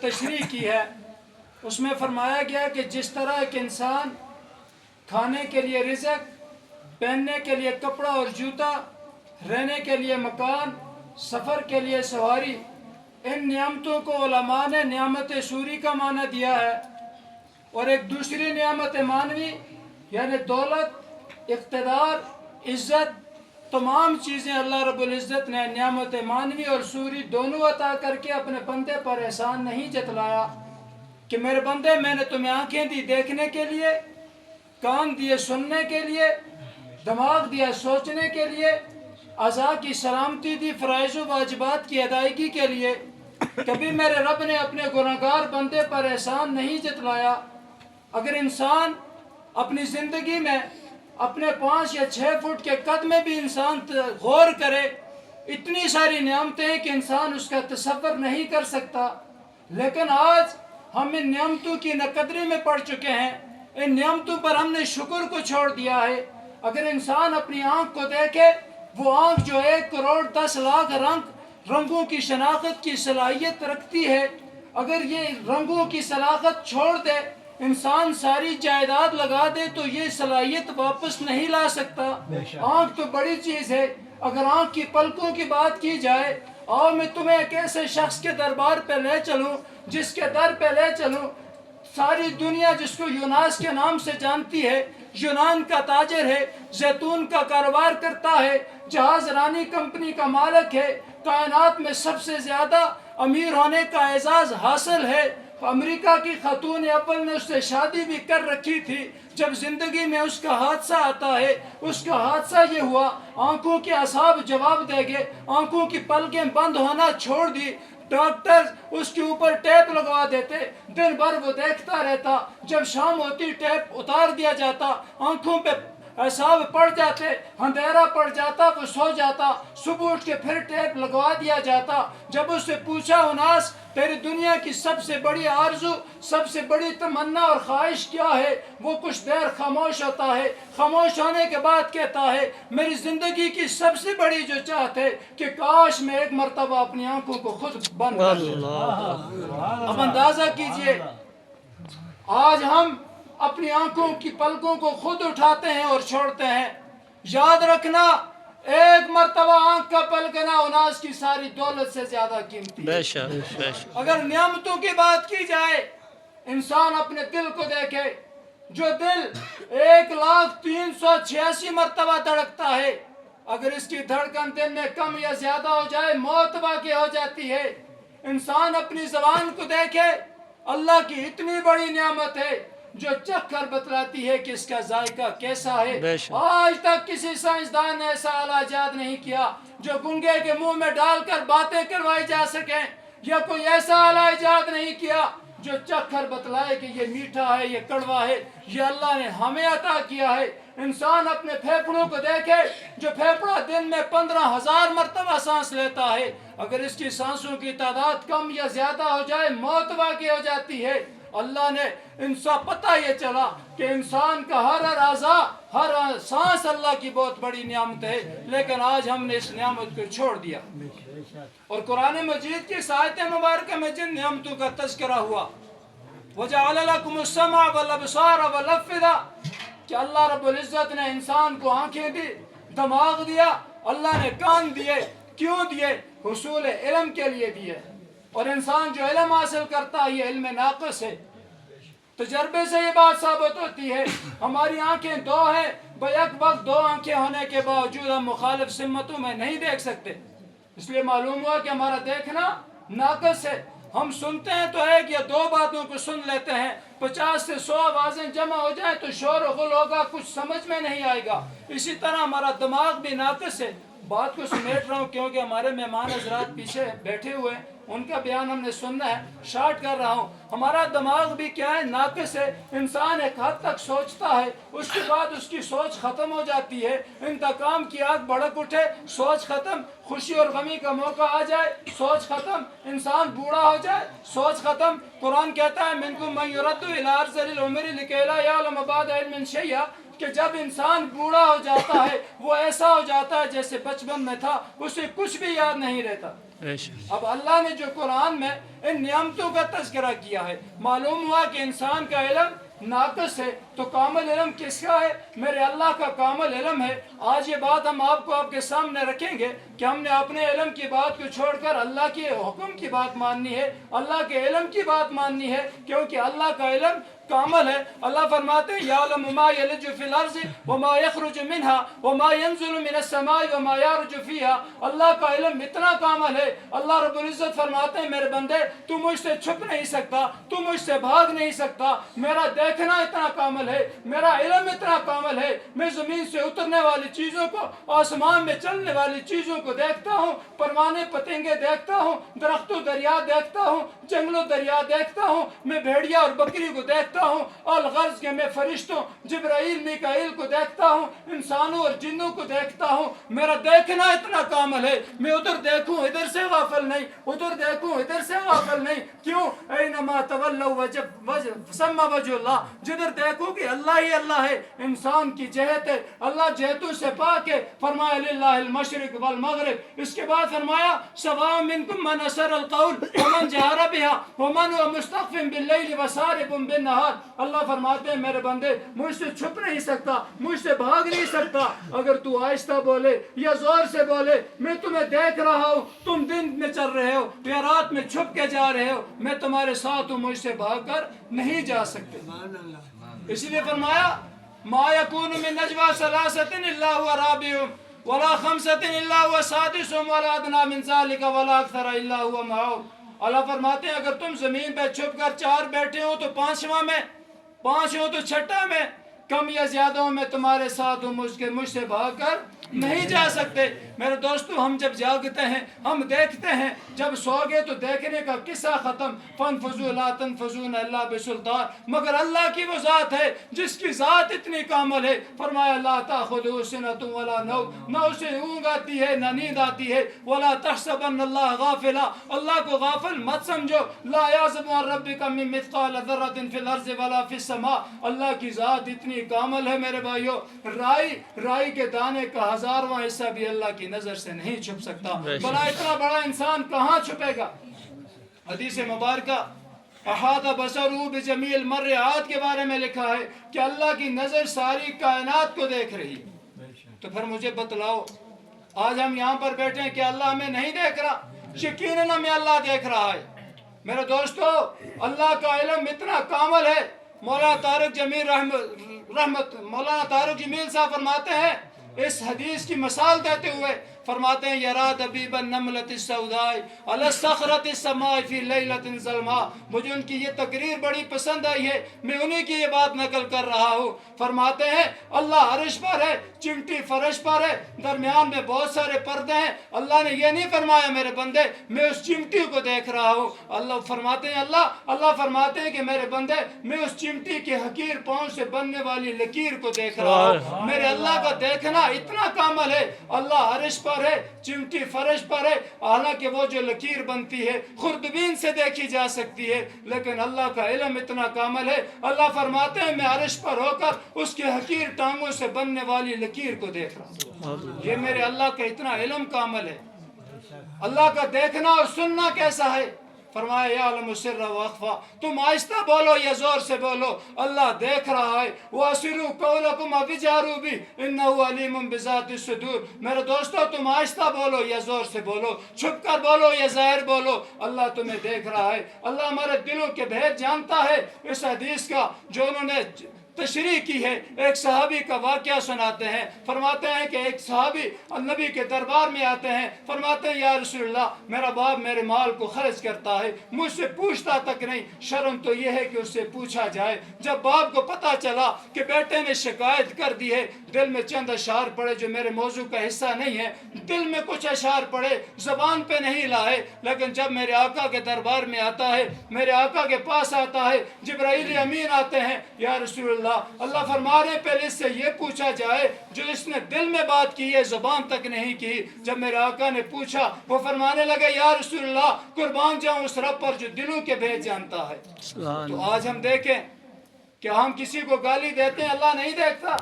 تشریح کی ہے اس میں فرمایا گیا کہ جس طرح ایک انسان کھانے کے لیے رزق، پہننے کے لیے کپڑا اور جوتا، رہنے کے لیے مکان، سفر کے لیے سواری، ان نعمتوں کو علماء نے نعمت سوری کا معنی دیا ہے، اور ایک دوسری نعمت معنوی یعنی دولت، اقتدار، عزت، تمام چیزیں اللہ رب العزت نے نعمت معنوی اور سوری دونوں عطا کر کے اپنے بندے پر احسان نہیں جتلایا کہ میرے بندے میں نے تمہیں آنکھیں دی دیکھنے کے لیے، کان دیے سننے کے لیے، دماغ دیا سوچنے کے لیے، اعضاء کی سلامتی دی فرائض و واجبات کی ادائیگی کے لیے۔ کبھی میرے رب نے اپنے گناہگار بندے پر احسان نہیں جتلایا۔ اگر انسان اپنی زندگی میں اپنے 5 یا 6 فٹ کے قد میں بھی انسان غور کرے، اتنی ساری نعمتیں ہیں کہ انسان اس کا تصور نہیں کر سکتا، لیکن آج ہم ان نعمتوں کی ناقدری میں پڑ چکے ہیں، ان نعمتوں پر ہم نے شکر کو چھوڑ دیا ہے۔ اگر انسان اپنی آنکھ کو دیکھے، وہ آنکھ جو 1,10,00,000 رنگوں کی شناخت کی صلاحیت رکھتی ہے، اگر یہ رنگوں کی صلاحیت چھوڑ دے، انسان ساری جائیداد لگا دے تو یہ صلاحیت واپس نہیں لا سکتا۔ آنکھ تو بڑی چیز ہے۔ اگر آنکھ کی پلکوں کی بات کی جائے، اور میں تمہیں ایک ایسے شخص کے دربار پہ لے چلوں، جس کے در پہ لے چلوں، ساری دنیا جس کو یوناس کے نام سے جانتی ہے، یونان کا تاجر ہے، زیتون کا کاروبار کرتا ہے، جہاز رانی کمپنی کا مالک ہے، کائنات میں سب سے زیادہ امیر ہونے کا اعزاز حاصل ہے، امریکہ کی خاتون اول نے اس سے شادی بھی کر رکھی تھی۔ جب زندگی میں اس کا حادثہ آتا ہے، اس کا حادثہ یہ ہوا، آنکھوں کے اعصاب جواب دے گئے، آنکھوں کی پلکیں بند ہونا چھوڑ دی، ڈاکٹر اس کے اوپر ٹیپ لگوا دیتے، دن بھر وہ دیکھتا رہتا، جب شام ہوتی ٹیپ اتار دیا جاتا، آنکھوں پہ اعصاب پڑ جاتے، اندھیرا پڑ جاتا، وہ سو جاتا، صبح اٹھ کے پھر ٹیپ لگوا دیا جاتا۔ جب اس سے پوچھا اناس تیری دنیا کی سب سے بڑی آرزو، سب سے بڑی تمنا اور خواہش کیا ہے، وہ کچھ دیر خاموش ہوتا ہے، خاموش ہونے کے بعد کہتا ہے میری زندگی کی سب سے بڑی جو چاہت ہے کہ کاش میں ایک مرتبہ اپنی آنکھوں کو خود بند کر دوں۔ اب اندازہ کیجئے آج ہم اپنی آنکھوں کی پلکوں کو خود اٹھاتے ہیں اور چھوڑتے ہیں۔ یاد رکھنا ایک مرتبہ آنکھ کا پلکنا اناس کی ساری دولت سے زیادہ قیمتی ہے۔ اگر نعمتوں کی بات کی جائے، انسان اپنے دل کو دیکھے، جو دل 1,03,86 مرتبہ دھڑکتا ہے، اگر اس کی دھڑکن دن میں کم یا زیادہ ہو جائے موت واقع ہو جاتی ہے۔ انسان اپنی زبان کو دیکھے، اللہ کی اتنی بڑی نعمت ہے جو چکھ کر بتلاتی ہے کہ اس کا ذائقہ کیسا ہے۔ آج تک کسی سائنسدان نے ایسا آلہ ایجاد نہیں کیا جو گنگے کے منہ میں ڈال کر باتیں کروائی جا سکیں، یا کوئی ایسا آلہ ایجاد نہیں کیا جو چکھ کر بتلائے کہ یہ میٹھا ہے، یہ کڑوا ہے۔ یہ اللہ نے ہمیں عطا کیا ہے۔ انسان اپنے پھیپھڑوں کو دیکھے، جو پھیپھڑا دن میں 15,000 مرتبہ سانس لیتا ہے، اگر اس کی سانسوں کی تعداد کم یا زیادہ ہو جائے موت واقع ہو جاتی ہے۔ اللہ نے انسان پتہ یہ چلا کہ انسان کا ہر اعضا، ہر سانس اللہ کی بہت بڑی نعمت ہے، لیکن آج ہم نے اس نعمت کو چھوڑ دیا۔ اور قرآن مجید کی آیت مبارکہ میں جن نعمتوں کا تذکرہ ہوا، وَجَعَلَ لَكُمُ السَّمْعَ وَالْأَبْصَارَ وَالْأَفْئِدَةَ، کہ اللہ رب العزت نے انسان کو آنکھیں دی، دماغ دیا، اللہ نے کان دیے۔ کیوں دیے؟ حصول علم کے لیے دیے۔ اور انسان جو علم حاصل کرتا ہے یہ علم ناقص ہے۔ تجربے سے یہ بات ثابت ہوتی ہے، ہماری آنکھیں 2 ہیں، بیک وقت 2 آنکھیں ہونے کے باوجود ہم مخالف سمتوں میں نہیں دیکھ سکتے۔ اس لیے معلوم ہوا کہ ہمارا دیکھنا ناقص ہے۔ ہم سنتے ہیں تو 1 یا 2 باتوں کو سن لیتے ہیں، 50 سے 100 آوازیں جمع ہو جائیں تو شور و غل ہوگا، کچھ سمجھ میں نہیں آئے گا۔ اسی طرح ہمارا دماغ بھی ناقص ہے۔ بات کو سمیٹ رہا ہوں کیونکہ ہمارے مہمان حضرات پیچھے بیٹھے ہوئے ہیں، ان کا بیان ہم نے سننا ہے، شارٹ کر رہا ہوں۔ ہمارا دماغ بھی کیا ہے؟ ناقص ہے۔ انسان ایک حد تک سوچتا ہے، اس کے بعد اس کی سوچ ختم ہو جاتی ہے، انتقام کی آگ بھڑک اٹھے، سوچ ختم، خوشی اور غمی کا موقع آ جائے، سوچ ختم، انسان بوڑھا ہو جائے، سوچ ختم۔ قرآن کہتا ہے مِنْكُمْ مَنْ يُرَدُّ إِلَىٰ أَرْذَلِ الْعُمُرِ لِكَيْ لَا يَعْلَمَ بَعْدَ عِلْمٍ شَيْئًا، کہ جب انسان بوڑھا ہو جاتا ہے وہ ایسا ہو جاتا ہے جیسے بچپن میں تھا، اسے کچھ بھی یاد نہیں رہتا۔ اب اللہ نے جو قرآن میں ان نعمتوں کا تذکرہ کیا ہے، معلوم ہوا کہ انسان کا علم ناقص ہے، تو کامل علم کس کا ہے؟ میرے اللہ کا کامل علم ہے۔ آج یہ بات ہم آپ کو آپ کے سامنے رکھیں گے کہ ہم نے اپنے علم کی بات کو چھوڑ کر اللہ کے حکم کی بات ماننی ہے، اللہ کے علم کی بات ماننی ہے، کیونکہ اللہ کا علم کامل ہے۔ اللہ فرماتے ہیں یعلم ما یلج فی الارض وما یخرج منها وما ينزل من السماء وما یعرج فیها۔ اللہ کا علم اتنا کامل ہے، اللہ رب العزت فرماتے ہیں میرے بندے تو مجھ سے چھپ نہیں سکتا، تو مجھ سے بھاگ نہیں سکتا، میرا دیکھنا اتنا کامل ہے، میرا علم اتنا کامل ہے، میں زمین سے اترنے والی چیزوں کو، آسمان میں چلنے والی چیزوں کو دیکھتا ہوں، پروانے پتنگے دیکھتا ہوں، درخت و دریا دیکھتا ہوں، جنگل و دریا دیکھتا ہوں، میں بھیڑیا اور بکری کو دیکھتا ہوں، الغرض کے میں فرشتوں جبرائیل میکائیل کو دیکھتا ہوں، انسانوں اور جنوں کو دیکھتا ہوں، میرا دیکھنا اتنا کامل ہے، میں ادھر دیکھوں ادھر سے غافل نہیں، ادھر دیکھوں ادھر سے غافل نہیں۔ کیوں؟ اینما تولوا ثم وجہ اللہ، جدھر دیکھو کہ اللہ ہی اللہ ہے، انسان کی جہت ہے، اللہ جہتوں سے پاک ہے۔ فرمایا للہ المشرق والمغرب، اس کے بعد فرمایا سواء منکم من اسر القول ومن جہر بها ومن هو مستخف باللیل وسارب بالنہار۔ اللہ فرماتے ہیں میرے بندے مجھ سے چھپ نہیں سکتا، مجھ سے بھاگ نہیں سکتا، اگر تو آہستہ بولے یا زور سے بولے میں تمہیں دیکھ رہا ہوں، تم دن میں چل رہے ہو یا رات میں چھپ کے جا رہے ہو، میں تمہارے ساتھ ہوں، مجھ سے بھاگ کر نہیں جا سکتے۔ اسی لیے فرمایا ما یکون من نجوى ثلاثة الا هو رابعهم ولا خمسة الا هو سادسهم ولا ادنى من ذلك ولا اکثر الا هو معهم۔ اللہ فرماتے ہیں اگر تم زمین پہ چھپ کر چار بیٹھے ہو تو پانچواں میں، پانچ ہو تو چھٹا میں، کم یا زیادہ ہوں میں تمہارے ساتھ ہوں، مجھ سے بھاگ کر نہیں جا سکتے۔ میرے دوستو ہم جب جاگتے ہیں ہم دیکھتے ہیں، جب سو گئے تو دیکھنے کا قصہ ختم۔ فانفذوا لا تنفذون الا بسلطان، مگر اللہ کی وہ ذات ہے جس کی ذات اتنی کامل ہے۔ فرمایا لا تاخذہ سنۃ ولا نوم، نہ اسے اونگ آتی ہے نہ نیند آتی ہے۔ ولا تحسبن اللہ غافلا، اللہ کو غافل مت سمجھو۔ لا یعزب عن ربک من مثقال ذرۃ فی الارض ولا فی السماء، اللہ کی ذات اتنی کامل ہے میرے بھائیو، رائی کے دانے کا ہزارواں حصہ بھی اللہ کی نظر سے نہیں چھپ سکتا، بھلا اتنا بڑا انسان کہاں چھپے گا؟ حدیث مبارکہ احاط بصرہ بجمیع المرئیات کے بارے میں لکھا ہے کہ اللہ کی نظر ساری کائنات کو دیکھ رہی ہے۔ تو پھر مجھے بتلاؤ آج ہم یہاں پر بیٹھے ہیں کہ اللہ ہمیں نہیں دیکھ رہا؟ یقیناً ہمیں اللہ دیکھ رہا ہے۔ میرے دوستو اللہ کا علم اتنا کامل ہے، مولانا طارق جمیل صاحب فرماتے ہیں اس حدیث کی مثال دیتے ہوئے، فرماتے ہیں یرا دبیب النملۃ السوداء علی الصخرۃ السماء فی لیلۃ ظلماء۔ مجھے ان کی یہ تقریر بڑی پسند آئی ہے، میں انہی کی یہ بات نقل کر رہا ہوں۔ فرماتے ہیں اللہ عرش پر ہے، چمٹی فرش پر ہے، درمیان میں بہت سارے پردے ہیں۔ اللہ نے یہ نہیں فرمایا میرے بندے میں اس چمٹی کو دیکھ رہا ہوں، اللہ فرماتے ہیں اللہ فرماتے ہیں کہ میرے بندے میں اس چمٹی کے حقیر پاؤں سے بننے والی لکیر کو دیکھ رہا ہوں۔ میرے اللہ کا دیکھنا اتنا کامل ہے، اللہ عرش پر ہے، چمٹی فرش پر ہے، حالانکہ وہ جو لکیر بنتی ہے خوردبین سے دیکھی جا سکتی ہے، لیکن اللہ کا علم اتنا کامل ہے۔ اللہ فرماتے ہیں میں عرش پر ہو کر اس کے حقیر ٹانگوں سے بننے والی لکیر کو دیکھ رہا ہوں۔ یہ میرے اللہ کا اتنا علم کامل ہے۔ اللہ کا دیکھنا اور سننا کیسا ہے؟ فرمایا یعلم السر واخفا، تم آہستہ بولو یا زور سے بولو اللہ دیکھ رہا ہے۔ واسروا قولکم او اجہروا بہ انہ علیم بذات الصدور۔ میرے دوستو تم آہستہ بولو یا زور سے بولو، چھپ کر بولو یا ظاہر بولو، اللہ تمہیں دیکھ رہا ہے۔ اللہ ہمارے دلوں کے بھید جانتا ہے۔ اس حدیث کا جو انہوں نے تشریح کی ہے، ایک صحابی کا واقعہ سناتے ہیں، فرماتے ہیں کہ ایک صحابی نبی کے دربار میں آتے ہیں، فرماتے ہیں یا رسول اللہ میرا باپ میرے مال کو خرچ کرتا ہے، مجھ سے پوچھتا تک نہیں، شرم تو یہ ہے کہ اس سے پوچھا جائے۔ جب باپ کو پتا چلا کہ بیٹے نے شکایت کر دی ہے، دل میں چند اشعار پڑے جو میرے موضوع کا حصہ نہیں ہے، دل میں کچھ اشعار پڑے زبان پہ نہیں لائے، لیکن جب میرے آقا کے دربار میں آتا ہے، میرے آقا کے پاس آتا ہے، جبرائیل امین آتے ہیں، یا رسول اللہ فرما رہے پہلے اس سے یہ پوچھا جائے جو اس نے دل میں بات کی ہے زبان تک نہیں کی۔ جب میرے آقا نے پوچھا وہ فرمانے لگے یا رسول اللہ قربان جاؤں اس رب پر جو دلوں کے بھید جانتا ہے۔ تو آج ہم دیکھیں کہ ہم کسی کو گالی دیتے ہیں اللہ نہیں دیکھتا،